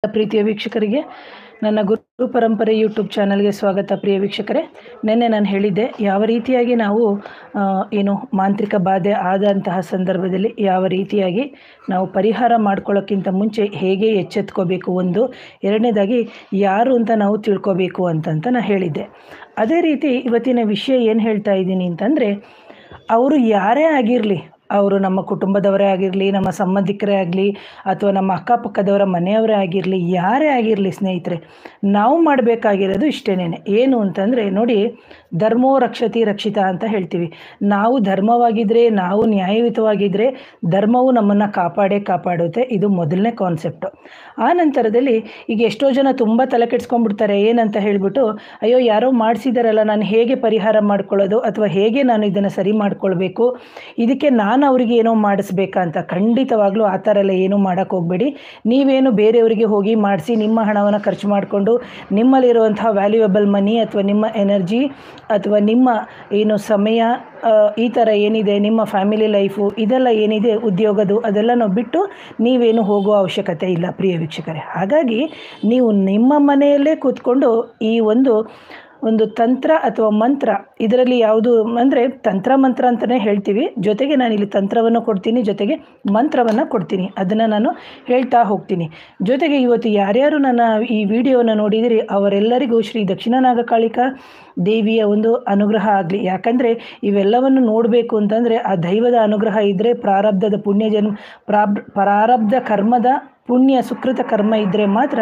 ಪ್ರೀತಿಯ ವೀಕ್ಷಕರಿಗೆ ನನ್ನ ಗುರು ಪರಂಪರೆ ಯೂಟ್ಯೂಬ್ ಚಾನಲ್ಗೆ ಸ್ವಾಗತ. ಪ್ರಿಯ ವೀಕ್ಷಕರೇ, ನಿನ್ನೆ ನಾನು ಹೇಳಿದ್ದೆ ಯಾವ ರೀತಿಯಾಗಿ ನಾವು ಮಾಂತ್ರಿಕ ಬಾಧೆ ಆದಂತಹ ಸಂದರ್ಭದಲ್ಲಿ ಯಾವ ರೀತಿಯಾಗಿ ನಾವು ಪರಿಹಾರ ಮಾಡ್ಕೊಳ್ಳೋಕ್ಕಿಂತ ಮುಂಚೆ ಹೇಗೆ ಎಚ್ಚೆತ್ಕೋಬೇಕು, ಒಂದು ಎರಡನೇದಾಗಿ ಯಾರು ಅಂತ ನಾವು ತಿಳ್ಕೋಬೇಕು ಅಂತ ನಾನು ಹೇಳಿದ್ದೆ. ಅದೇ ರೀತಿ ಇವತ್ತಿನ ವಿಷಯ ಏನು ಹೇಳ್ತಾ ಇದ್ದೀನಿ ಅಂತಂದರೆ, ಅವರು ಯಾರೇ ಆಗಿರಲಿ, ಅವರು ನಮ್ಮ ಕುಟುಂಬದವರೇ ಆಗಿರಲಿ, ನಮ್ಮ ಸಂಬಂಧಿಕರೇ ಆಗಲಿ, ಅಥವಾ ನಮ್ಮ ಅಕ್ಕಪಕ್ಕದವರ ಮನೆಯವರೇ ಆಗಿರಲಿ, ಯಾರೇ ಆಗಿರಲಿ ಸ್ನೇಹಿತರೆ, ನಾವು ಮಾಡಬೇಕಾಗಿರೋದು ಇಷ್ಟೇನೆ. ಏನು ಅಂತಂದರೆ ನೋಡಿ, ಧರ್ಮೋ ರಕ್ಷತಿ ರಕ್ಷಿತ ಅಂತ ಹೇಳ್ತೀವಿ. ನಾವು ಧರ್ಮವಾಗಿದ್ದರೆ, ನಾವು ನ್ಯಾಯಯುತವಾಗಿದ್ದರೆ ಧರ್ಮವು ನಮ್ಮನ್ನು ಕಾಪಾಡುತ್ತೆ. ಇದು ಮೊದಲನೇ ಕಾನ್ಸೆಪ್ಟು. ಆ ನಂತರದಲ್ಲಿ ಈಗ ಎಷ್ಟೋ ಜನ ತುಂಬ ತಲೆ ಕೆಡಿಸ್ಕೊಂಡ್ಬಿಡ್ತಾರೆ. ಏನಂತ ಹೇಳಿಬಿಟ್ಟು, ಅಯ್ಯೋ ಯಾರೋ ಮಾಡಿಸಿದಾರಲ್ಲ, ನಾನು ಹೇಗೆ ಪರಿಹಾರ ಮಾಡ್ಕೊಳ್ಳೋದು, ಅಥವಾ ಹೇಗೆ ನಾನು ಇದನ್ನು ಸರಿ ಮಾಡ್ಕೊಳ್ಬೇಕು, ಇದಕ್ಕೆ ನಾನು ಅವರಿಗೆ ಏನೋ ಮಾಡಿಸ್ಬೇಕಾ ಅಂತ. ಖಂಡಿತವಾಗ್ಲೂ ಆ ಥರ ಎಲ್ಲ ಏನೂ ಮಾಡೋಕ್ಕೆ ಹೋಗಬೇಡಿ. ನೀವೇನು ಬೇರೆಯವರಿಗೆ ಹೋಗಿ ಮಾಡಿಸಿ ನಿಮ್ಮ ಹಣವನ್ನು ಖರ್ಚು ಮಾಡಿಕೊಂಡು ನಿಮ್ಮಲ್ಲಿರುವಂತಹ ವ್ಯಾಲ್ಯೂಯಬಲ್ ಮನಿ ಅಥವಾ ನಿಮ್ಮ ಎನರ್ಜಿ ಅಥವಾ ನಿಮ್ಮ ಸಮಯ, ಈ ಥರ ಏನಿದೆ ನಿಮ್ಮ ಫ್ಯಾಮಿಲಿ ಲೈಫು, ಇದೆಲ್ಲ ಏನಿದೆ ಉದ್ಯೋಗದ್ದು, ಅದೆಲ್ಲನೂ ಬಿಟ್ಟು ನೀವೇನು ಹೋಗುವ ಅವಶ್ಯಕತೆ ಇಲ್ಲ ಪ್ರಿಯ ವೀಕ್ಷಕರೇ. ಹಾಗಾಗಿ ನೀವು ನಿಮ್ಮ ಮನೆಯಲ್ಲೇ ಕೂತ್ಕೊಂಡು ಈ ಒಂದು ತಂತ್ರ ಅಥವಾ ಮಂತ್ರ, ಇದರಲ್ಲಿ ಯಾವುದು ಅಂದರೆ ತಂತ್ರ ಮಂತ್ರ ಅಂತಲೇ ಹೇಳ್ತೀವಿ. ಜೊತೆಗೆ ನಾನು ಇಲ್ಲಿ ತಂತ್ರವನ್ನು ಕೊಡ್ತೀನಿ, ಜೊತೆಗೆ ಮಂತ್ರವನ್ನು ಕೊಡ್ತೀನಿ. ಅದನ್ನು ನಾನು ಹೇಳ್ತಾ ಹೋಗ್ತೀನಿ. ಜೊತೆಗೆ ಇವತ್ತು ಯಾರ್ಯಾರು ನನ್ನ ಈ ವಿಡಿಯೋನ ನೋಡಿದಿರಿ ಅವರೆಲ್ಲರಿಗೂ ಶ್ರೀ ದಕ್ಷಿಣ ನಾಗಕಾಳಿಕಾ ದೇವಿಯ ಒಂದು ಅನುಗ್ರಹ ಆಗಲಿ. ಯಾಕಂದರೆ ಇವೆಲ್ಲವನ್ನು ನೋಡಬೇಕು ಅಂತಂದರೆ ಆ ದೈವದ ಅನುಗ್ರಹ ಇದ್ದರೆ, ಪ್ರಾರಬ್ಧದ ಪ್ರಾರಬ್ಧ ಕರ್ಮದ ಪುಣ್ಯ ಸುಕೃತ ಕರ್ಮ ಇದ್ದರೆ ಮಾತ್ರ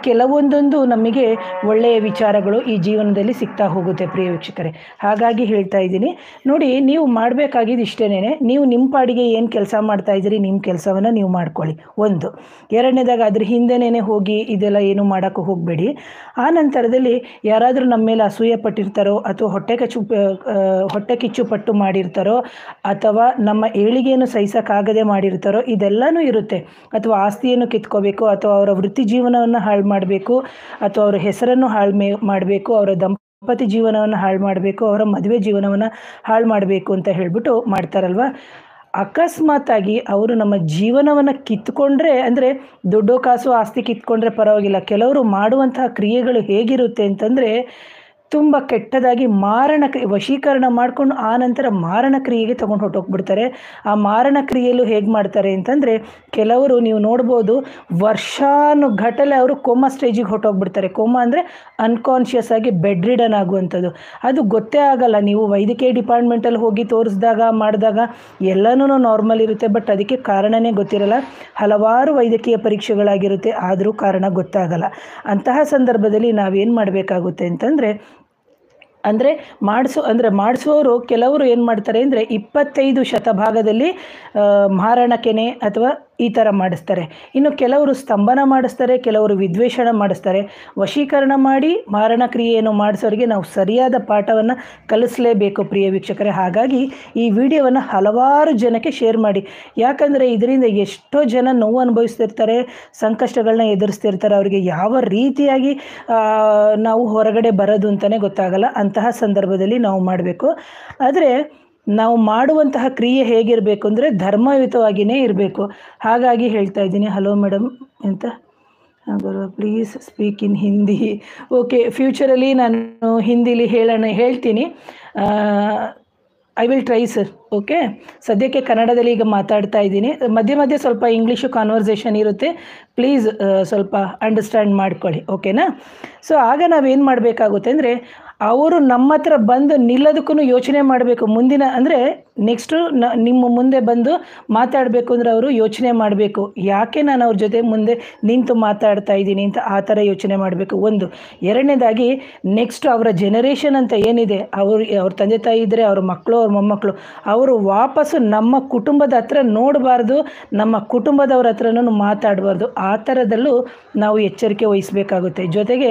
ಕೆಲವೊಂದೊಂದು ನಮಗೆ ಒಳ್ಳೆಯ ವಿಚಾರಗಳು ಈ ಜೀವನದಲ್ಲಿ ಸಿಗ್ತಾ ಹೋಗುತ್ತೆ ಪ್ರಿಯ ವೀಕ್ಷಕರೇ. ಹಾಗಾಗಿ ಹೇಳ್ತಾ ಇದ್ದೀನಿ ನೋಡಿ, ನೀವು ಮಾಡಬೇಕಾಗಿದ್ದು ಇಷ್ಟೇನೆ. ನೀವು ನಿಮ್ಮ ಪಾಡಿಗೆ ಏನು ಕೆಲಸ ಮಾಡ್ತಾಯಿದ್ದೀರಿ, ನಿಮ್ಮ ಕೆಲಸವನ್ನು ನೀವು ಮಾಡ್ಕೊಳ್ಳಿ. ಒಂದು ಎರಡನೇದಾಗ ಅದ್ರ ಹಿಂದೆನೇ ಹೋಗಿ ಇದೆಲ್ಲ ಏನು ಮಾಡೋಕ್ಕೆ ಹೋಗಬೇಡಿ. ಆ ನಂತರದಲ್ಲಿ ಯಾರಾದರೂ ನಮ್ಮ ಮೇಲೆ ಅಸೂಯೆ ಪಟ್ಟಿರ್ತಾರೋ, ಅಥವಾ ಹೊಟ್ಟೆ ಕಿಚ್ಚು ಪಟ್ಟು ಮಾಡಿರ್ತಾರೋ, ಅಥವಾ ನಮ್ಮ ಏಳಿಗೆಯನ್ನು ಸಹಿಸೋಕ್ಕಾಗದೆ ಮಾಡಿರ್ತಾರೋ, ಇದೆಲ್ಲನೂ ಇರುತ್ತೆ. ಅಥವಾ ಆಸ್ತಿಯನ್ನು ಕಿತ್ಕೋಬೇಕು, ಅಥವಾ ಅವರ ವೃತ್ತಿ ಜೀವನವನ್ನು ಹಾಳು ಮಾಡಬೇಕು, ಅಥವಾ ಅವರ ಹೆಸರನ್ನು ಹಾಳು ಮಾಡಬೇಕು, ಅವರ ದಂಪತಿ ಜೀವನವನ್ನು ಹಾಳು ಮಾಡಬೇಕು, ಅವರ ಮದುವೆ ಜೀವನವನ್ನು ಹಾಳು ಮಾಡಬೇಕು ಅಂತ ಹೇಳ್ಬಿಟ್ಟು ಮಾಡ್ತಾರಲ್ವ. ಅಕಸ್ಮಾತಾಗಿ ಅವರು ನಮ್ಮ ಜೀವನವನ್ನು ಕಿತ್ಕೊಂಡ್ರೆ, ಅಂದರೆ ದುಡ್ಡು ಕಾಸು ಆಸ್ತಿ ಕಿತ್ಕೊಂಡ್ರೆ ಪರವಾಗಿಲ್ಲ. ಕೆಲವರು ಮಾಡುವಂತಹ ಕ್ರಿಯೆಗಳು ಹೇಗಿರುತ್ತೆ ಅಂತಂದರೆ, ತುಂಬ ಕೆಟ್ಟದಾಗಿ ವಶೀಕರಣ ಮಾಡಿಕೊಂಡು ಆ ನಂತರ ಮಾರಣ ಕ್ರಿಯೆಗೆ ತೊಗೊಂಡು ಹೊಟ್ಟೋಗ್ಬಿಡ್ತಾರೆ. ಆ ಮಾರಣ ಕ್ರಿಯೆಯಲ್ಲೂ ಹೇಗೆ ಮಾಡ್ತಾರೆ ಅಂತಂದರೆ, ಕೆಲವರು ನೀವು ನೋಡ್ಬೋದು, ವರ್ಷಾನುಗಟ್ಟಲೆ ಅವರು ಕೋಮಾ ಸ್ಟೇಜಿಗೆ ಹೊಟ್ಟೋಗ್ಬಿಡ್ತಾರೆ. ಕೋಮಾ ಅಂದರೆ ಅನ್ಕಾನ್ಷಿಯಸ್ ಆಗಿ ಬೆಡ್ ರಿಡನ್ ಆಗುವಂಥದ್ದು. ಅದು ಗೊತ್ತೇ ಆಗಲ್ಲ. ನೀವು ವೈದ್ಯಕೀಯ ಡಿಪಾರ್ಟ್ಮೆಂಟಲ್ಲಿ ಹೋಗಿ ಮಾಡಿದಾಗ ಎಲ್ಲನೂ ನಾರ್ಮಲ್ ಇರುತ್ತೆ, ಬಟ್ ಅದಕ್ಕೆ ಕಾರಣನೇ ಗೊತ್ತಿರಲ್ಲ. ಹಲವಾರು ವೈದ್ಯಕೀಯ ಪರೀಕ್ಷೆಗಳಾಗಿರುತ್ತೆ, ಆದರೂ ಕಾರಣ ಗೊತ್ತಾಗಲ್ಲ. ಅಂತಹ ಸಂದರ್ಭದಲ್ಲಿ ನಾವೇನು ಮಾಡಬೇಕಾಗುತ್ತೆ ಅಂತಂದರೆ, ಮಾಡಿಸುವವರು ಕೆಲವರು ಏನು ಮಾಡ್ತಾರೆ ಅಂದರೆ 25 ಶತಭಾಗದಲ್ಲಿ ಮಾರಣಕೆನೆ ಅಥವಾ ಈ ಥರ ಮಾಡಿಸ್ತಾರೆ. ಇನ್ನು ಕೆಲವರು ಸ್ತಂಭನ ಮಾಡಿಸ್ತಾರೆ, ಕೆಲವರು ವಿದ್ವೇಷಣ ಮಾಡಿಸ್ತಾರೆ. ವಶೀಕರಣ ಮಾಡಿ ಮಾರಣ ಕ್ರಿಯೆಯನ್ನು ಮಾಡಿಸೋರಿಗೆ ನಾವು ಸರಿಯಾದ ಪಾಠವನ್ನು ಕಲಿಸಲೇಬೇಕು ಪ್ರಿಯ ವೀಕ್ಷಕರೇ. ಹಾಗಾಗಿ ಈ ವಿಡಿಯೋವನ್ನು ಹಲವಾರು ಜನಕ್ಕೆ ಶೇರ್ ಮಾಡಿ. ಯಾಕಂದರೆ ಇದರಿಂದ ಎಷ್ಟೋ ಜನ ನೋವು ಅನುಭವಿಸ್ತಿರ್ತಾರೆ, ಸಂಕಷ್ಟಗಳನ್ನ ಎದುರಿಸ್ತಿರ್ತಾರೆ. ಅವರಿಗೆ ಯಾವ ರೀತಿಯಾಗಿ ನಾವು ಹೊರಗಡೆ ಬರೋದು ಅಂತಲೇ ಗೊತ್ತಾಗಲ್ಲ. ಅಂತಹ ಸಂದರ್ಭದಲ್ಲಿ ನಾವು ಮಾಡಬೇಕು. ಆದರೆ ನಾವು ಮಾಡುವಂತಹ ಕ್ರಿಯೆ ಹೇಗಿರಬೇಕು ಅಂದರೆ ಧರ್ಮಯುತವಾಗಿಯೇ ಇರಬೇಕು. ಹಾಗಾಗಿ ಹೇಳ್ತಾ ಇದ್ದೀನಿ. ಹಲೋ ಮೇಡಮ್ ಅಂತ, please speak in Hindi. Okay, ಫ್ಯೂಚರಲ್ಲಿ ನಾನು ಹಿಂದಿಲಿ ಹೇಳ್ತೀನಿ. I will try sir. Okay, ಸದ್ಯಕ್ಕೆ ಕನ್ನಡದಲ್ಲಿ ಈಗ ಮಾತಾಡ್ತಾ ಇದ್ದೀನಿ. ಮಧ್ಯೆ ಸ್ವಲ್ಪ ಇಂಗ್ಲೀಷು ಕಾನ್ವರ್ಸೇಷನ್ ಇರುತ್ತೆ. ಪ್ಲೀಸ್ ಸ್ವಲ್ಪ ಅಂಡರ್ಸ್ಟ್ಯಾಂಡ್ ಮಾಡ್ಕೊಳ್ಳಿ, ಓಕೆನಾ? ಸೊ ಆಗ ನಾವೇನು ಮಾಡಬೇಕಾಗುತ್ತೆ ಅಂದರೆ, ಅವರು ನಮ್ಮ ಹತ್ರ ಬಂದು ನಿಲ್ಲೋದಕ್ಕೂ ಯೋಚನೆ ಮಾಡಬೇಕು. ಮುಂದಿನ ಅಂದರೆ ನೆಕ್ಸ್ಟು ನಿಮ್ಮ ಮುಂದೆ ಬಂದು ಮಾತಾಡಬೇಕು ಅಂದರೆ ಅವರು ಯೋಚನೆ ಮಾಡಬೇಕು, ಯಾಕೆ ನಾನು ಅವ್ರ ಜೊತೆ ಮುಂದೆ ನಿಂತು ಮಾತಾಡ್ತಾ ಇದ್ದೀನಿ ಅಂತ. ಆ ಥರ ಯೋಚನೆ ಮಾಡಬೇಕು. ಒಂದು ಎರಡನೇದಾಗಿ ನೆಕ್ಸ್ಟ್ ಅವರ ಜೆನರೇಷನ್ ಅಂತ ಏನಿದೆ, ಅವ್ರ ತಂದೆ ತಾಯಿ ಇದ್ದರೆ ಅವ್ರ ಮಕ್ಕಳು, ಅವ್ರ ಮೊಮ್ಮಕ್ಕಳು, ಅವರು ವಾಪಸ್ಸು ನಮ್ಮ ಕುಟುಂಬದ ಹತ್ರ ನೋಡಬಾರ್ದು, ನಮ್ಮ ಕುಟುಂಬದವ್ರ ಹತ್ರನೂ ಮಾತಾಡಬಾರ್ದು. ಆ ಥರದಲ್ಲೂ ನಾವು ಎಚ್ಚರಿಕೆ ವಹಿಸಬೇಕಾಗುತ್ತೆ. ಜೊತೆಗೆ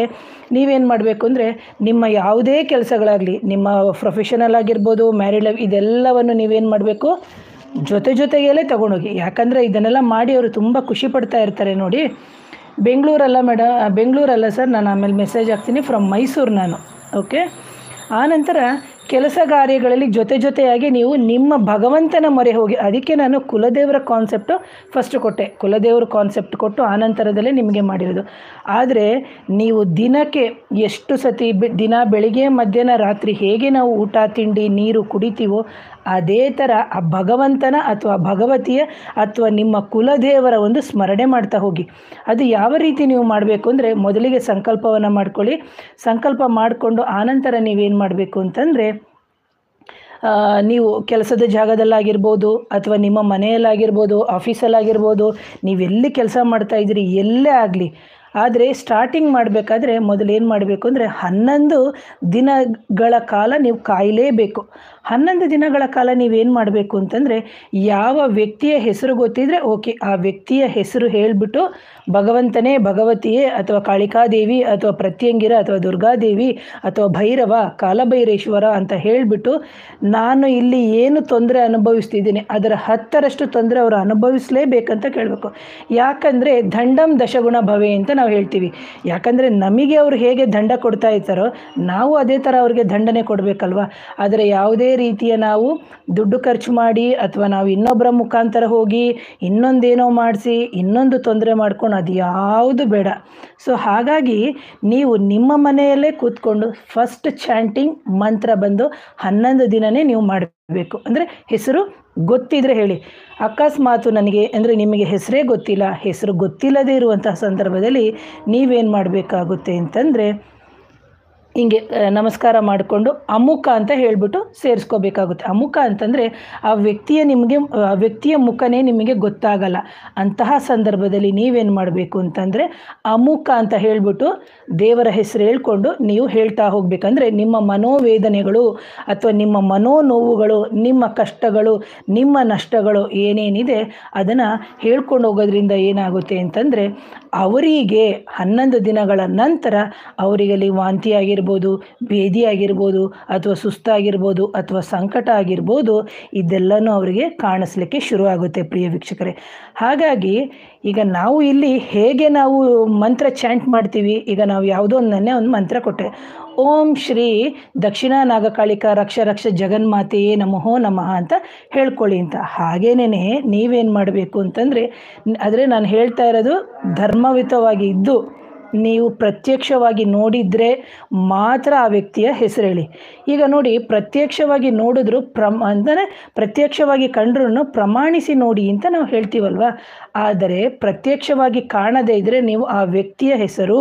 ನೀವೇನು ಮಾಡಬೇಕು ಅಂದರೆ, ನಿಮ್ಮ ಯಾವುದೇ ಕೆಲಸಗಳಾಗಲಿ, ನಿಮ್ಮ ಪ್ರೊಫೆಷನಲ್ ಆಗಿರ್ಬೋದು, ಮ್ಯಾರಿಡ್ ಲೈಫ್, ಇದೆಲ್ಲವನ್ನು ನೀವೇನು ಮಾಡಬೇಕು, ಜೊತೆಗೇಲೇ ತೊಗೊಂಡೋಗಿ. ಯಾಕಂದರೆ ಇದನ್ನೆಲ್ಲ ಮಾಡಿ ಅವರು ತುಂಬ ಖುಷಿ ಪಡ್ತಾ ಇರ್ತಾರೆ ನೋಡಿ. ಬೆಂಗಳೂರಲ್ಲ ಸರ್, ನಾನು ಆಮೇಲೆ ಮೆಸೇಜ್ ಹಾಕ್ತೀನಿ. ಫ್ರಮ್ ಮೈಸೂರು ನಾನು. ಓಕೆ, ಆನಂತರ ಕೆಲಸ ಕಾರ್ಯಗಳಲ್ಲಿ ಜೊತೆಯಾಗಿ ನೀವು ನಿಮ್ಮ ಭಗವಂತನ ಮೊರೆ ಹೋಗಿ. ಅದಕ್ಕೆ ನಾನು ಕುಲದೇವರ ಕಾನ್ಸೆಪ್ಟು ಫಸ್ಟ್ ಕೊಟ್ಟೆ, ಕುಲದೇವರ ಕಾನ್ಸೆಪ್ಟ್ ಕೊಟ್ಟು ಆನಂತರದಲ್ಲೇ ನಿಮಗೆ ಮಾಡಿರೋದು. ಆದರೆ ನೀವು ದಿನಕ್ಕೆ ಎಷ್ಟು ಸತಿ ದಿನ ಬೆಳಿಗ್ಗೆ ಮಧ್ಯಾಹ್ನ ರಾತ್ರಿ ಹೇಗೆ ನಾವು ಊಟ ತಿಂಡಿ ನೀರು ಕುಡಿತೀವೋ ಅದೇ ಥರ ಆ ಭಗವಂತನ ಅಥವಾ ಭಗವತಿಯ ಅಥವಾ ನಿಮ್ಮ ಕುಲದೇವರ ಒಂದು ಸ್ಮರಣೆ ಮಾಡ್ತಾ ಹೋಗಿ. ಅದು ಯಾವ ರೀತಿ ನೀವು ಮಾಡಬೇಕು ಅಂದರೆ, ಮೊದಲಿಗೆ ಸಂಕಲ್ಪವನ್ನು ಮಾಡ್ಕೊಳ್ಳಿ. ಸಂಕಲ್ಪ ಮಾಡಿಕೊಂಡು ಆನಂತರ ನೀವೇನು ಮಾಡಬೇಕು ಅಂತಂದರೆ, ನೀವು ಕೆಲಸದ ಜಾಗದಲ್ಲಾಗಿರ್ಬೋದು ಅಥವಾ ನಿಮ್ಮ ಮನೆಯಲ್ಲಾಗಿರ್ಬೋದು, ಆಫೀಸಲ್ಲಾಗಿರ್ಬೋದು, ನೀವೆಲ್ಲಿ ಕೆಲಸ ಮಾಡ್ತಾಯಿದ್ದೀರಿ ಎಲ್ಲೇ ಆಗಲಿ, ಆದರೆ ಸ್ಟಾರ್ಟಿಂಗ್ ಮಾಡಬೇಕಾದ್ರೆ ಮೊದಲು ಏನು ಮಾಡಬೇಕು ಅಂದರೆ 11 ದಿನಗಳ ಕಾಲ ನೀವು ಕಾಯಲೇಬೇಕು. 11 ದಿನಗಳ ಕಾಲ ನೀವೇನು ಮಾಡಬೇಕು ಅಂತಂದರೆ, ಯಾವ ವ್ಯಕ್ತಿಯ ಹೆಸರು ಗೊತ್ತಿದ್ದರೆ ಓಕೆ, ಆ ವ್ಯಕ್ತಿಯ ಹೆಸರು ಹೇಳಿಬಿಟ್ಟು ಭಗವಂತನೇ, ಭಗವತಿಯೇ ಅಥವಾ ಕಾಳಿಕಾದೇವಿ ಅಥವಾ ಪ್ರತ್ಯಂಗಿರ ಅಥವಾ ದುರ್ಗಾದೇವಿ ಅಥವಾ ಭೈರವ, ಕಾಲಭೈರೇಶ್ವರ ಅಂತ ಹೇಳಿಬಿಟ್ಟು, ನಾನು ಇಲ್ಲಿ ಏನು ತೊಂದರೆ ಅನುಭವಿಸ್ತಿದ್ದೀನಿ ಅದರ 10ರಷ್ಟು ತೊಂದರೆ ಅವರು ಅನುಭವಿಸಲೇಬೇಕಂತ ಕೇಳಬೇಕು. ಯಾಕಂದರೆ ದಂಡಂ ದಶಗುಣ ಭವೆ ಅಂತ ನಾವು ಹೇಳ್ತೀವಿ. ಯಾಕಂದರೆ ನಮಗೆ ಅವರು ಹೇಗೆ ದಂಡ ಕೊಡ್ತಾ ಇರ್ತಾರೋ ನಾವು ಅದೇ ಥರ ಅವ್ರಿಗೆ ದಂಡನೆ ಕೊಡಬೇಕಲ್ವ. ಆದರೆ ಯಾವುದೇ ರೀತಿಯ ನಾವು ದುಡ್ಡು ಖರ್ಚು ಮಾಡಿ ಅಥವಾ ನಾವು ಇನ್ನೊಬ್ಬರ ಮುಖಾಂತರ ಹೋಗಿ ಇನ್ನೊಂದೇನೋ ಮಾಡಿಸಿ ಇನ್ನೊಂದು ತೊಂದರೆ ಮಾಡ್ಕೊಂಡು ಅದು ಯಾವುದು ಬೇಡ. ಸೊ ಹಾಗಾಗಿ ನೀವು ನಿಮ್ಮ ಮನೆಯಲ್ಲೇ ಕೂತ್ಕೊಂಡು ಫಸ್ಟ್ ಚಾಂಟಿಂಗ್ ಮಂತ್ರ ಬಂದು 11 ದಿನವೇ ನೀವು ಮಾಡಬೇಕು. ಅಂದರೆ ಹೆಸರು ಗೊತ್ತಿದ್ರೆ ಹೇಳಿ. ಅಕಸ್ಮಾತು ನನಗೆ ಅಂದರೆ ನಿಮಗೆ ಹೆಸರೇ ಗೊತ್ತಿಲ್ಲ, ಹೆಸರು ಗೊತ್ತಿಲ್ಲದೇ ಇರುವಂತಹ ಸಂದರ್ಭದಲ್ಲಿ ನೀವೇನು ಮಾಡಬೇಕಾಗುತ್ತೆ ಅಂತಂದರೆ, ಹಿಂಗೆ ನಮಸ್ಕಾರ ಮಾಡಿಕೊಂಡು ಅಮುಖ ಅಂತ ಹೇಳಿಬಿಟ್ಟು ಸೇರಿಸ್ಕೋಬೇಕಾಗುತ್ತೆ. ಅಮುಖ ಅಂತಂದರೆ ಆ ವ್ಯಕ್ತಿಯ ಮುಖನೇ ನಿಮಗೆ ಗೊತ್ತಾಗಲ್ಲ. ಅಂತಹ ಸಂದರ್ಭದಲ್ಲಿ ನೀವೇನು ಮಾಡಬೇಕು ಅಂತಂದರೆ, ಅಮುಖ ಅಂತ ಹೇಳಿಬಿಟ್ಟು ದೇವರ ಹೆಸರು ಹೇಳ್ಕೊಂಡು ನೀವು ಹೇಳ್ತಾ ಹೋಗಬೇಕಂದ್ರೆ, ನಿಮ್ಮ ಮನೋವೇದನೆಗಳು ಅಥವಾ ನಿಮ್ಮ ಮನೋನೋವುಗಳು, ನಿಮ್ಮ ಕಷ್ಟಗಳು, ನಿಮ್ಮ ನಷ್ಟಗಳು ಏನೇನಿದೆ ಅದನ್ನು ಹೇಳ್ಕೊಂಡು ಹೋಗೋದ್ರಿಂದ ಏನಾಗುತ್ತೆ ಅಂತಂದರೆ, ಅವರಿಗೆ 11 ದಿನಗಳ ನಂತರ ಅವರಿಗಲ್ಲಿ ವಾಂತಿ ಆಗಿರ್ಬೋದು, ಭೇದಿ ಆಗಿರ್ಬೋದು, ಅಥವಾ ಸುಸ್ತಾಗಿರ್ಬೋದು, ಅಥವಾ ಸಂಕಟ ಆಗಿರ್ಬೋದು, ಇದೆಲ್ಲನೂ ಅವರಿಗೆ ಕಾಣಿಸ್ಲಿಕ್ಕೆ ಶುರುವಾಗುತ್ತೆ ಪ್ರಿಯ ವೀಕ್ಷಕರೇ. ಹಾಗಾಗಿ ಈಗ ನಾವು ಇಲ್ಲಿ ಹೇಗೆ ನಾವು ಮಂತ್ರ ಚಾಂಟ್ ಮಾಡ್ತೀವಿ, ಈಗ ನಾವು ಯಾವುದೋ ಒಂದು ಮಂತ್ರ ಕೊಟ್ಟೆ, ಓಂ ಶ್ರೀ ದಕ್ಷಿಣ ನಾಗಕಾಳಿಕಾ ರಕ್ಷ ರಕ್ಷ ಜಗನ್ಮಾತೆಯೇ ನಮೋ ನಮಃ ಅಂತ ಹೇಳ್ಕೊಳ್ಳಿ ಅಂತ. ಹಾಗೇನೇ ನೀವೇನು ಮಾಡಬೇಕು ಅಂತಂದರೆ, ಆದರೆ ನಾನು ಹೇಳ್ತಾ ಇರೋದು ಧರ್ಮಯುತವಾಗಿ ಇದ್ದು ನೀವು ಪ್ರತ್ಯಕ್ಷವಾಗಿ ನೋಡಿದರೆ ಮಾತ್ರ ಆ ವ್ಯಕ್ತಿಯ ಹೆಸರು ಹೇಳಿ. ಈಗ ನೋಡಿ, ಪ್ರತ್ಯಕ್ಷವಾಗಿ ನೋಡಿದ್ರು ಅಂದರೆ ಪ್ರತ್ಯಕ್ಷವಾಗಿ ಕಂಡ್ರೂ ಪ್ರಮಾಣಿಸಿ ನೋಡಿ ಅಂತ ನಾವು ಹೇಳ್ತೀವಲ್ವ. ಆದರೆ ಪ್ರತ್ಯಕ್ಷವಾಗಿ ಕಾಣದೇ ಇದ್ದರೆ ನೀವು ಆ ವ್ಯಕ್ತಿಯ ಹೆಸರು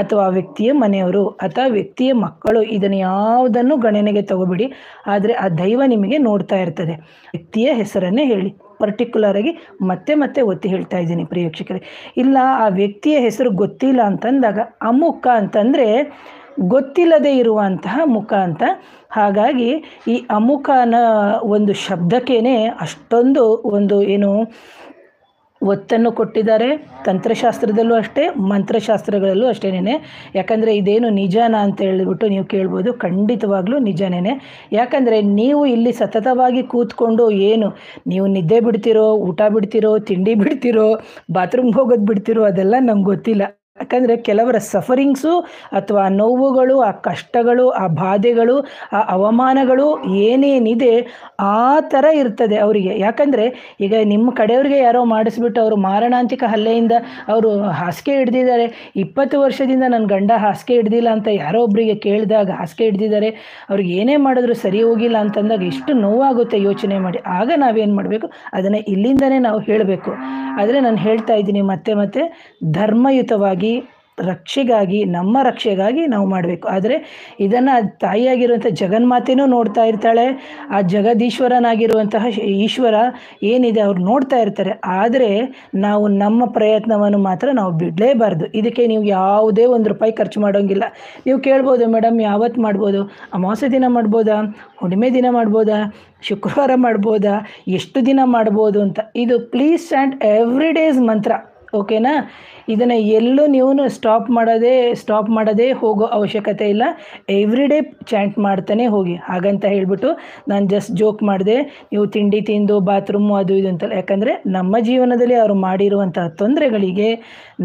ಅಥವಾ ಆ ವ್ಯಕ್ತಿಯ ಮನೆಯವರು ಅಥವಾ ವ್ಯಕ್ತಿಯ ಮಕ್ಕಳು ಇದನ್ನು ಯಾವುದನ್ನು ಗಣನೆಗೆ ತಗೋಬಿಡಿ. ಆದರೆ ಆ ದೈವ ನಿಮಗೆ ನೋಡ್ತಾ ಇರ್ತದೆ. ವ್ಯಕ್ತಿಯ ಹೆಸರನ್ನೇ ಹೇಳಿ. ಪರ್ಟಿಕ್ಯುಲರಾಗಿ ಮತ್ತೆ ಒತ್ತಿ ಹೇಳ್ತಾ ಇದ್ದೀನಿ ಪ್ರಿಯ ವೀಕ್ಷಕರೇ. ಇಲ್ಲ ಆ ವ್ಯಕ್ತಿಯ ಹೆಸರು ಗೊತ್ತಿಲ್ಲ ಅಂತಂದಾಗ ಅಮುಖ ಅಂತಂದರೆ ಗೊತ್ತಿಲ್ಲದೆ ಇರುವಂತಹ ಮುಖ ಅಂತ. ಹಾಗಾಗಿ ಈ ಅಮುಖನ ಒಂದು ಶಬ್ದಕ್ಕೇ ಅಷ್ಟೊಂದು ಒಂದು ಏನು ಒತ್ತನ್ನು ಕೊಟ್ಟಿದ್ದಾರೆ. ತಂತ್ರಶಾಸ್ತ್ರದಲ್ಲೂ ಅಷ್ಟೇ, ಮಂತ್ರಶಾಸ್ತ್ರಗಳಲ್ಲೂ ಅಷ್ಟೇನೆ. ಯಾಕಂದರೆ ಇದೇನು ನಿಜಾನ ಅಂತ ಹೇಳಿಬಿಟ್ಟು ನೀವು ಕೇಳ್ಬೋದು. ಖಂಡಿತವಾಗ್ಲೂ ನಿಜನೇ. ಯಾಕಂದರೆ ನೀವು ಇಲ್ಲಿ ಸತತವಾಗಿ ಕೂತ್ಕೊಂಡು ಏನು ನೀವು ನಿದ್ದೆ ಬಿಡ್ತಿರೋ, ಊಟ ಬಿಡ್ತಿರೋ, ತಿಂಡಿ ಬಿಡ್ತಿರೋ, ಬಾತ್ರೂಮ್ಗೆ ಹೋಗೋದು ಬಿಡ್ತಿರೋ ಅದೆಲ್ಲ ನಮ್ಗೆ ಗೊತ್ತಿಲ್ಲ. ಯಾಕಂದರೆ ಕೆಲವರ ಸಫರಿಂಗ್ಸು ಅಥವಾ ನೋವುಗಳು, ಆ ಕಷ್ಟಗಳು, ಆ ಬಾಧೆಗಳು, ಆ ಅವಮಾನಗಳು ಏನೇನಿದೆ ಆ ಥರ ಇರ್ತದೆ ಅವರಿಗೆ. ಯಾಕಂದರೆ ಈಗ ನಿಮ್ಮ ಕಡೆಯವ್ರಿಗೆ ಯಾರೋ ಮಾಡಿಸ್ಬಿಟ್ಟು ಅವರು ಮಾರಣಾಂತಿಕ ಹಲ್ಲೆಯಿಂದ ಅವರು ಹಾಸಿಗೆ ಹಿಡ್ದಿದ್ದಾರೆ, 20 ವರ್ಷದಿಂದ ನನ್ನ ಗಂಡ ಹಾಸಿಗೆ ಹಿಡ್ದಿಲ್ಲ ಅಂತ ಯಾರೋ ಒಬ್ಬರಿಗೆ ಕೇಳಿದಾಗ ಹಾಸಿಗೆ ಹಿಡ್ದಿದ್ದಾರೆ, ಅವ್ರಿಗೆ ಏನೇ ಮಾಡಿದ್ರು ಸರಿ ಹೋಗಿಲ್ಲ ಅಂತಂದಾಗ ಎಷ್ಟು ನೋವಾಗುತ್ತೆ ಯೋಚನೆ ಮಾಡಿ. ಆಗ ನಾವೇನು ಮಾಡಬೇಕು, ಅದನ್ನು ಇಲ್ಲಿಂದನೇ ನಾವು ಹೇಳಬೇಕು. ಆದರೆ ನಾನು ಹೇಳ್ತಾ ಇದ್ದೀನಿ ಮತ್ತೆ ಧರ್ಮಯುತವಾಗಿ ರಕ್ಷೆಗಾಗಿ, ನಮ್ಮ ರಕ್ಷೆಗಾಗಿ ನಾವು ಮಾಡಬೇಕು. ಆದರೆ ಇದನ್ನು ತಾಯಿಯಾಗಿರುವಂಥ ಜಗನ್ಮಾತೆನೂ ನೋಡ್ತಾ ಇರ್ತಾಳೆ, ಆ ಜಗದೀಶ್ವರನಾಗಿರುವಂತಹ ಈಶ್ವರ ಏನಿದೆ ಅವ್ರು ನೋಡ್ತಾ ಇರ್ತಾರೆ. ಆದರೆ ನಾವು ನಮ್ಮ ಪ್ರಯತ್ನವನ್ನು ಮಾತ್ರ ನಾವು ಬಿಡಲೇಬಾರ್ದು. ಇದಕ್ಕೆ ನೀವು ಯಾವುದೇ ₹1 ಖರ್ಚು ಮಾಡೋಂಗಿಲ್ಲ. ನೀವು ಕೇಳ್ಬೋದು, ಮೇಡಮ್ ಯಾವತ್ತು ಮಾಡ್ಬೋದು, ಅಮಾವಾಸ್ಯೆ ದಿನ ಮಾಡ್ಬೋದಾ, ಹುಣ್ಣಿಮೆ ದಿನ ಮಾಡ್ಬೋದಾ, ಶುಕ್ರವಾರ ಮಾಡ್ಬೋದಾ, ಎಷ್ಟು ದಿನ ಮಾಡ್ಬೋದು ಅಂತ. ಇದು ಪ್ಲೀಸ್ ಚಾಂಟ್ ಎವ್ರಿ ಡೇಸ್ ಮಂತ್ರ. ಓಕೆನಾ? ಇದನ್ನು ಎಲ್ಲೂ ನೀವು ಸ್ಟಾಪ್ ಮಾಡದೇ ಹೋಗೋ ಅವಶ್ಯಕತೆ ಇಲ್ಲ. ಎವ್ರಿಡೇ ಚಾಂಟ್ ಮಾಡ್ತಾನೆ ಹೋಗಿ. ಹಾಗಂತ ಹೇಳಿಬಿಟ್ಟು ನಾನು ಜಸ್ಟ್ ಜೋಕ್ ಮಾಡಿದೆ, ನೀವು ತಿಂಡಿ ತಿಂದು ಬಾತ್ರೂಮು ಅದು ಇದು ಅಂತಲ್ಲ. ಯಾಕಂದರೆ ನಮ್ಮ ಜೀವನದಲ್ಲಿ ಅವರು ಮಾಡಿರುವಂಥ ತೊಂದರೆಗಳಿಗೆ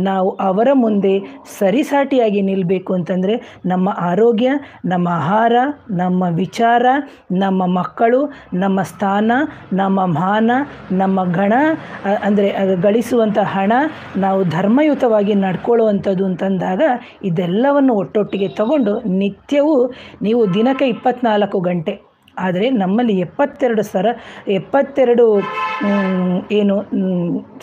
ನಾವು ಅವರ ಮುಂದೆ ಸರಿಸಾಟಿಯಾಗಿ ನಿಲ್ಲಬೇಕು ಅಂತಂದರೆ ನಮ್ಮ ಆರೋಗ್ಯ, ನಮ್ಮ ಆಹಾರ, ನಮ್ಮ ವಿಚಾರ, ನಮ್ಮ ಮಕ್ಕಳು, ನಮ್ಮ ಸ್ಥಾನ, ನಮ್ಮ ಮಾನ, ನಮ್ಮ ಗಣ ಅಂದರೆ ಗಳಿಸುವಂಥ ಹಣ, ನಾವು ಧರ್ಮಯುತವಾಗಿ ನಡ್ಕೊಳ್ಳುವಂಥದ್ದು ಅಂತಂದಾಗ ಇದೆಲ್ಲವನ್ನು ಒಟ್ಟೊಟ್ಟಿಗೆ ತಗೊಂಡು ನಿತ್ಯವೂ ನೀವು ದಿನಕ್ಕೆ 24 ಗಂಟೆ, ಆದರೆ ನಮ್ಮಲ್ಲಿ 72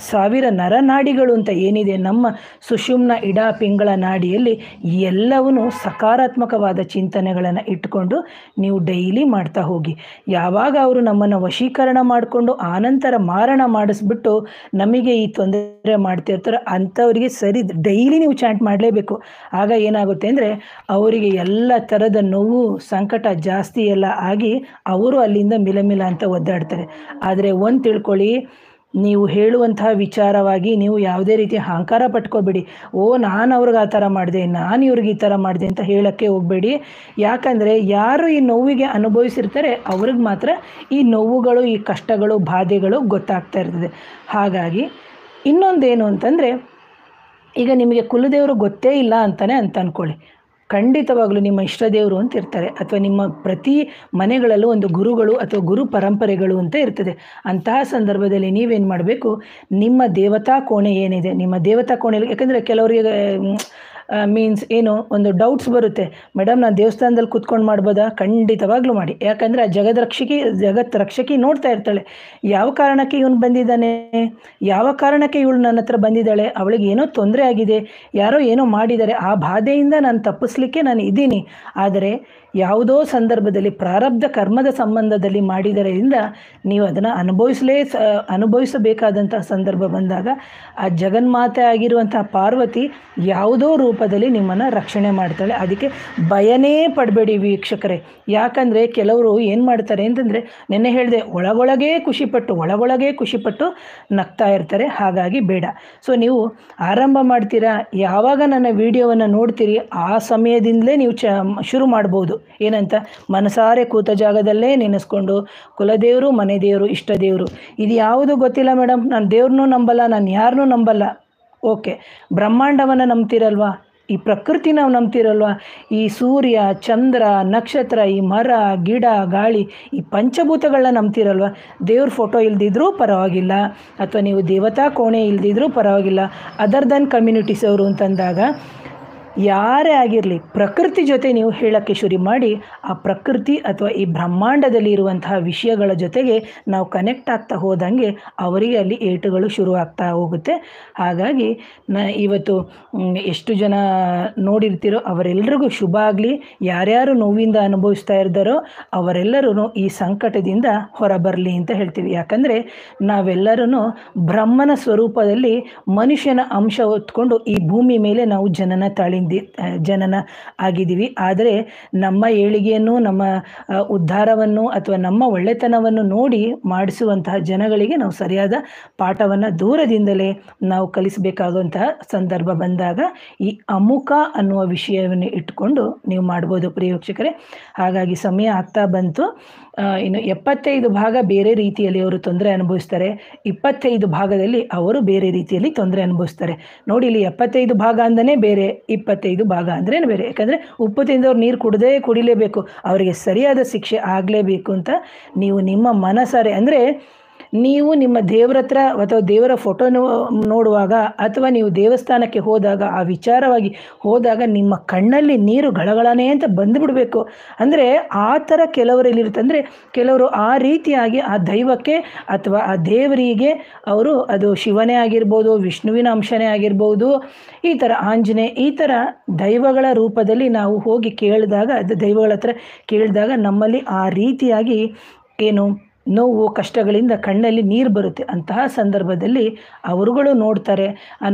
ಸಾವಿರ ನರನಾಡಿಗಳು ಅಂತ ಏನಿದೆ ನಮ್ಮ ಸುಷುಮ್ನ ಇಡ ಪಿಂಗಳ ನಾಡಿಯಲ್ಲಿ, ಎಲ್ಲವನ್ನೂ ಸಕಾರಾತ್ಮಕವಾದ ಚಿಂತನೆಗಳನ್ನು ಇಟ್ಕೊಂಡು ನೀವು ಡೈಲಿ ಮಾಡ್ತಾ ಹೋಗಿ. ಯಾವಾಗ ಅವರು ನಮ್ಮನ್ನು ವಶೀಕರಣ ಮಾಡಿಕೊಂಡು ಆನಂತರ ಮಾರಣ ಮಾಡಿಸ್ಬಿಟ್ಟು ನಮಗೆ ಈ ತೊಂದರೆ ಮಾಡ್ತಿರ್ತಾರೆ ಅಂಥವರಿಗೆ ಸರಿ ಡೈಲಿ ನೀವು ಚಾಂಟ್ ಮಾಡಲೇಬೇಕು. ಆಗ ಏನಾಗುತ್ತೆ ಅಂದರೆ ಅವರಿಗೆ ಎಲ್ಲ ಥರದ ನೋವು ಸಂಕಟ ಜಾಸ್ತಿ ಎಲ್ಲ ಆಗಿ ಅವರು ಅಲ್ಲಿಂದ ಮಿಲಮಿಲ ಅಂತ ಒದ್ದಾಡ್ತಾರೆ. ಆದರೆ ಒಂದು ತಿಳ್ಕೊಳ್ಳಿ, ನೀವು ಹೇಳುವಂತಹ ವಿಚಾರವಾಗಿ ನೀವು ಯಾವುದೇ ರೀತಿ ಅಹಂಕಾರ ಪಟ್ಕೋಬೇಡಿ. ನಾನು ಅವ್ರಿಗೆ ಆ ಥರ ಮಾಡಿದೆ, ನಾನು ಇವ್ರಿಗೆ ಈ ಥರ ಮಾಡಿದೆ ಅಂತ ಹೇಳೋಕ್ಕೆ ಹೋಗಬೇಡಿ. ಯಾಕಂದರೆ ಯಾರು ಈ ನೋವಿಗೆ ಅನುಭವಿಸಿರ್ತಾರೆ ಅವ್ರಿಗೆ ಮಾತ್ರ ಈ ನೋವುಗಳು, ಈ ಕಷ್ಟಗಳು, ಬಾಧೆಗಳು ಗೊತ್ತಾಗ್ತಾ ಇರ್ತದೆ. ಹಾಗಾಗಿ ಇನ್ನೊಂದೇನು ಅಂತಂದರೆ, ಈಗ ನಿಮಗೆ ಕುಲದೇವರು ಗೊತ್ತೇ ಇಲ್ಲ ಅಂತಲೇ ಅಂದ್ಕೊಳ್ಳಿ. ಖಂಡಿತವಾಗಲೂ ನಿಮ್ಮ ಇಷ್ಟ ದೇವರು ಅಂತ ಇರ್ತಾರೆ, ಅಥವಾ ನಿಮ್ಮ ಪ್ರತಿ ಮನೆಗಳಲ್ಲೂ ಒಂದು ಗುರುಗಳು ಅಥವಾ ಗುರು ಪರಂಪರೆಗಳು ಅಂತ ಇರ್ತದೆ. ಅಂತಹ ಸಂದರ್ಭದಲ್ಲಿ ನೀವೇನು ಮಾಡಬೇಕು, ನಿಮ್ಮ ದೇವತಾ ಕೋಣೆ ಏನಿದೆ, ನಿಮ್ಮ ದೇವತಾ ಕೋಣೆಯಲ್ಲಿ, ಯಾಕಂದರೆ ಕೆಲವರಿಗೆ ಮೀನ್ಸ್ ಏನು ಒಂದು ಡೌಟ್ಸ್ ಬರುತ್ತೆ, ಮೇಡಮ್ ನಾನು ದೇವಸ್ಥಾನದಲ್ಲಿ ಕೂತ್ಕೊಂಡು ಮಾಡ್ಬೋದಾ? ಖಂಡಿತವಾಗ್ಲೂ ಮಾಡಿ. ಯಾಕಂದರೆ ಆ ಜಗತ್ ರಕ್ಷಕಿ ನೋಡ್ತಾ ಇರ್ತಾಳೆ, ಯಾವ ಕಾರಣಕ್ಕೆ ಇವನು ಬಂದಿದ್ದಾನೆ, ಯಾವ ಕಾರಣಕ್ಕೆ ಇವಳು ನನ್ನ ಹತ್ರ ಬಂದಿದ್ದಾಳೆ, ಅವಳಿಗೆ ಏನೋ ತೊಂದರೆ ಆಗಿದೆ, ಯಾರೋ ಏನೋ ಮಾಡಿದ್ದಾರೆ, ಆ ಬಾಧೆಯಿಂದ ನಾನು ತಪ್ಪಿಸ್ಲಿಕ್ಕೆ ನಾನು ಇದ್ದೀನಿ. ಆದರೆ ಯಾವುದೋ ಸಂದರ್ಭದಲ್ಲಿ ಪ್ರಾರಬ್ಧ ಕರ್ಮದ ಸಂಬಂಧದಲ್ಲಿ ಮಾಡಿದರಿಂದ ನೀವು ಅದನ್ನು ಅನುಭವಿಸಬೇಕಾದಂಥ ಸಂದರ್ಭ ಬಂದಾಗ ಆ ಜಗನ್ಮಾತೆ ಆಗಿರುವಂತಹ ಪಾರ್ವತಿ ಯಾವುದೋ ರೂಪದಲ್ಲಿ ನಿಮ್ಮನ್ನು ರಕ್ಷಣೆ ಮಾಡ್ತಾಳೆ. ಅದಕ್ಕೆ ಭಯನೇ ಪಡಬೇಡಿ ವೀಕ್ಷಕರೇ. ಯಾಕಂದರೆ ಕೆಲವರು ಏನು ಮಾಡ್ತಾರೆ ಅಂತಂದರೆ, ನೆನ್ನೆ ಹೇಳಿದೆ, ಒಳಗೊಳಗೇ ಖುಷಿಪಟ್ಟು ನಗ್ತಾ ಇರ್ತಾರೆ. ಹಾಗಾಗಿ ಬೇಡ. ಸೊ ನೀವು ಆರಂಭ ಮಾಡ್ತೀರಾ, ಯಾವಾಗ ನನ್ನ ವಿಡಿಯೋವನ್ನು ನೋಡ್ತೀರಿ ಆ ಸಮಯದಿಂದಲೇ ನೀವು ಶುರು ಮಾಡ್ಬೋದು. ಏನಂತ, ಮನಸಾರೆ ಕೂತ ಜಾಗದಲ್ಲೇ ನೆನೆಸ್ಕೊಂಡು ಕುಲದೇವರು, ಮನೆ ದೇವರು, ಇಷ್ಟ ದೇವರು, ಇದು ಯಾವುದು ಗೊತ್ತಿಲ್ಲ ಮೇಡಮ್, ನಾನು ದೇವ್ರನ್ನೂ ನಂಬಲ್ಲ, ನಾನು ಯಾರನ್ನೂ ನಂಬಲ್ಲ. ಓಕೆ, ಬ್ರಹ್ಮಾಂಡವನ್ನು ನಂಬ್ತಿರಲ್ವಾ, ಈ ಪ್ರಕೃತಿ ನಾವು ನಂಬ್ತಿರಲ್ವಾ, ಈ ಸೂರ್ಯ, ಚಂದ್ರ, ನಕ್ಷತ್ರ, ಈ ಮರ, ಗಿಡ, ಗಾಳಿ, ಈ ಪಂಚಭೂತಗಳನ್ನ ನಂಬ್ತಿರಲ್ವ. ದೇವ್ರ ಫೋಟೋ ಇಲ್ದಿದ್ರೂ ಪರವಾಗಿಲ್ಲ, ಅಥವಾ ನೀವು ದೇವತಾ ಕೋಣೆ ಇಲ್ದಿದ್ರೂ ಪರವಾಗಿಲ್ಲ, ಅದರ್ ದನ್ ಕಮ್ಯುನಿಟೀಸ್ ಅವರು ಅಂತಂದಾಗ ಯಾರೇ ಆಗಿರಲಿ ಪ್ರಕೃತಿ ಜೊತೆ ನೀವು ಹೇಳೋಕ್ಕೆ ಶುರು ಮಾಡಿ, ಆ ಪ್ರಕೃತಿ ಅಥವಾ ಈ ಬ್ರಹ್ಮಾಂಡದಲ್ಲಿ ಇರುವಂತಹ ವಿಷಯಗಳ ಜೊತೆಗೆ ನಾವು ಕನೆಕ್ಟ್ ಆಗ್ತಾ ಹೋದಂಗೆ ಅವರಿಗೆ ಅಲ್ಲಿ ಏಟುಗಳು ಶುರುವಾಗ್ತಾ ಹೋಗುತ್ತೆ. ಹಾಗಾಗಿ ಇವತ್ತು ಎಷ್ಟು ಜನ ನೋಡಿರ್ತೀರೋ ಅವರೆಲ್ಲರಿಗೂ ಶುಭ ಆಗಲಿ. ಯಾರ್ಯಾರು ನೋವಿಂದ ಅನುಭವಿಸ್ತಾ ಇದ್ದಾರೋ ಅವರೆಲ್ಲರೂ ಈ ಸಂಕಟದಿಂದ ಹೊರಬರಲಿ ಅಂತ ಹೇಳ್ತೀವಿ. ಯಾಕಂದರೆ ನಾವೆಲ್ಲರೂ ಬ್ರಹ್ಮನ ಸ್ವರೂಪದಲ್ಲಿ ಮನುಷ್ಯನ ಅಂಶ ಹೊತ್ಕೊಂಡು ಈ ಭೂಮಿ ಮೇಲೆ ನಾವು ಜನನ ಆಗಿದ್ದೀವಿ. ಆದರೆ ನಮ್ಮ ಏಳಿಗೆಯನ್ನು, ನಮ್ಮ ಉದ್ಧಾರವನ್ನು ಅಥವಾ ನಮ್ಮ ಒಳ್ಳೆತನವನ್ನು ನೋಡಿ ಮಾಡಿಸುವಂತಹ ಜನಗಳಿಗೆ ನಾವು ಸರಿಯಾದ ಪಾಠವನ್ನು ದೂರದಿಂದಲೇ ನಾವು ಕಲಿಸಬೇಕಾಗುವಂತಹ ಸಂದರ್ಭ ಬಂದಾಗ ಈ ಅಮುಖ ಅನ್ನುವ ವಿಷಯವನ್ನು ಇಟ್ಕೊಂಡು ನೀವು ಮಾಡ್ಬೋದು ಪ್ರಿಯ ವೀಕ್ಷಕರೇ. ಹಾಗಾಗಿ ಸಮಯ ಆಗ್ತಾ ಬಂತು. ಇನ್ನು 75 ಭಾಗ ಬೇರೆ ರೀತಿಯಲ್ಲಿ ಅವರು ತೊಂದರೆ ಅನುಭವಿಸ್ತಾರೆ, 25 ಭಾಗದಲ್ಲಿ ಅವರು ಬೇರೆ ರೀತಿಯಲ್ಲಿ ತೊಂದರೆ ಅನುಭವಿಸ್ತಾರೆ. ನೋಡಿ, ಇಲ್ಲಿ 75 ಭಾಗ ಅಂದನೇ ಬೇರೆ, 25 ಭಾಗ ಅಂದ್ರೆ ಬೇರೆ. ಯಾಕಂದರೆ ಉಪ್ಪು ತಿಂದವ್ರು ನೀರು ಕುಡಿಲೇಬೇಕು, ಅವರಿಗೆ ಸರಿಯಾದ ಶಿಕ್ಷೆ ಆಗಲೇಬೇಕು ಅಂತ ನೀವು ನಿಮ್ಮ ಮನಸಾರೆ, ಅಂದರೆ ನೀವು ನಿಮ್ಮ ದೇವರ ಹತ್ರ ಅಥವಾ ದೇವರ ಫೋಟೋ ನೋಡುವಾಗ ಅಥವಾ ನೀವು ದೇವಸ್ಥಾನಕ್ಕೆ ಹೋದಾಗ ಆ ವಿಚಾರವಾಗಿ ಹೋದಾಗ ನಿಮ್ಮ ಕಣ್ಣಲ್ಲಿ ನೀರು ಗಳಗಳನೆ ಅಂತ ಬಂದುಬಿಡಬೇಕು. ಅಂದರೆ ಆ ಥರ ಕೆಲವರಲ್ಲಿರುತ್ತೆ. ಅಂದರೆ ಕೆಲವರು ಆ ರೀತಿಯಾಗಿ ಆ ದೈವಕ್ಕೆ ಅಥವಾ ಆ ದೇವರಿಗೆ ಅವರು, ಅದು ಶಿವನೇ ಆಗಿರ್ಬೋದು, ವಿಷ್ಣುವಿನ ಅಂಶನೇ ಆಗಿರ್ಬೋದು, ಈ ಥರ ಆಂಜನೇಯ, ಈ ಥರ ದೈವಗಳ ರೂಪದಲ್ಲಿ ನಾವು ಹೋಗಿ ಕೇಳಿದಾಗ, ಅದು ದೈವಗಳ ಹತ್ರ ಕೇಳಿದಾಗ ನಮ್ಮಲ್ಲಿ ಆ ರೀತಿಯಾಗಿ ಏನು ನೋವು ಕಷ್ಟಗಳಿಂದ ಕಣ್ಣಲ್ಲಿ ನೀರು ಬರುತ್ತೆ. ಅಂತಹ ಸಂದರ್ಭದಲ್ಲಿ ಅವರುಗಳು ನೋಡ್ತಾರೆ,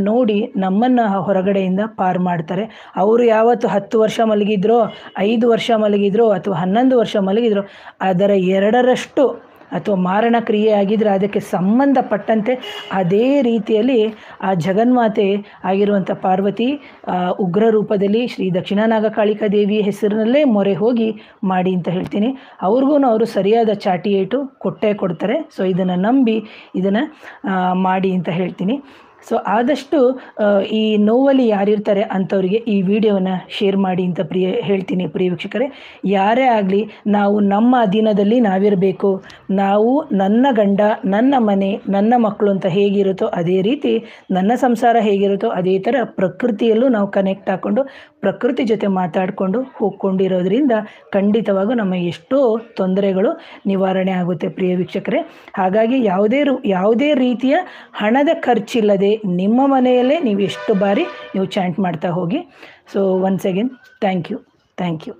ನೋಡಿ ನಮ್ಮನ್ನು ಹೊರಗಡೆಯಿಂದ ಪಾರು ಮಾಡ್ತಾರೆ. ಅವರು ಯಾವತ್ತು 10 ವರ್ಷ ಮಲಗಿದ್ರೋ, 5 ವರ್ಷ ಮಲಗಿದ್ರೋ ಅಥವಾ 11 ವರ್ಷ ಮಲಗಿದ್ರೋ ಅದರ 2ರಷ್ಟು ಅಥವಾ ಮಾರಣ ಕ್ರಿಯೆ ಆಗಿದ್ದರೆ ಅದಕ್ಕೆ ಸಂಬಂಧಪಟ್ಟಂತೆ ಅದೇ ರೀತಿಯಲ್ಲಿ ಆ ಜಗನ್ಮಾತೆ ಆಗಿರುವಂಥ ಪಾರ್ವತಿ ಉಗ್ರ ರೂಪದಲ್ಲಿ ಶ್ರೀ ದಕ್ಷಿಣನಾಗಕಾಳಿಕಾ ದೇವಿಯ ಹೆಸರಿನಲ್ಲೇ ಮೊರೆ ಹೋಗಿ ಮಾಡಿ ಅಂತ ಹೇಳ್ತೀನಿ. ಅವ್ರಿಗೂ ಅವರು ಸರಿಯಾದ ಚಾಟಿ ಏಟು ಕೊಟ್ಟೇ ಕೊಡ್ತಾರೆ. ಸೊ ಇದನ್ನು ನಂಬಿ ಇದನ್ನು ಮಾಡಿ ಅಂತ ಹೇಳ್ತೀನಿ. ಸೊ ಆದಷ್ಟು ಈ ನೋವಲ್ಲಿ ಯಾರಿರ್ತಾರೆ ಅಂಥವರಿಗೆ ಈ ವಿಡಿಯೋವನ್ನು ಶೇರ್ ಮಾಡಿ ಅಂತ ಹೇಳ್ತೀನಿ. ಪ್ರಿಯ ವೀಕ್ಷಕರೇ, ಯಾರೇ ಆಗಲಿ ನಾವು ನಮ್ಮ ಅಧೀನದಲ್ಲಿ ನಾವಿರಬೇಕು. ನಾವು ನನ್ನ ಗಂಡ, ನನ್ನ ಮನೆ, ನನ್ನ ಮಕ್ಕಳು ಅಂತ ಹೇಗಿರುತ್ತೋ ಅದೇ ರೀತಿ ನನ್ನ ಸಂಸಾರ ಹೇಗಿರುತ್ತೋ ಅದೇ ಥರ ಪ್ರಕೃತಿಯಲ್ಲೂ ನಾವು ಕನೆಕ್ಟ್ ಹಾಕ್ಕೊಂಡು ಪ್ರಕೃತಿ ಜೊತೆ ಮಾತಾಡಿಕೊಂಡು ಹೋಗ್ಕೊಂಡಿರೋದ್ರಿಂದ ಖಂಡಿತವಾಗೂ ನಮ್ಮ ಎಷ್ಟೋ ತೊಂದರೆಗಳು ನಿವಾರಣೆ ಆಗುತ್ತೆ ಪ್ರಿಯ ವೀಕ್ಷಕರೇ. ಹಾಗಾಗಿ ಯಾವುದೇ ರೀತಿಯ ಹಣದ ಖರ್ಚಿಲ್ಲದೆ ನಿಮ್ಮ ಮನೆಯಲ್ಲೇ ನೀವು ಎಷ್ಟು ಬಾರಿ ನೀವು ಚಾಂಟ್ ಮಾಡ್ತಾ ಹೋಗಿ. So once again thank you.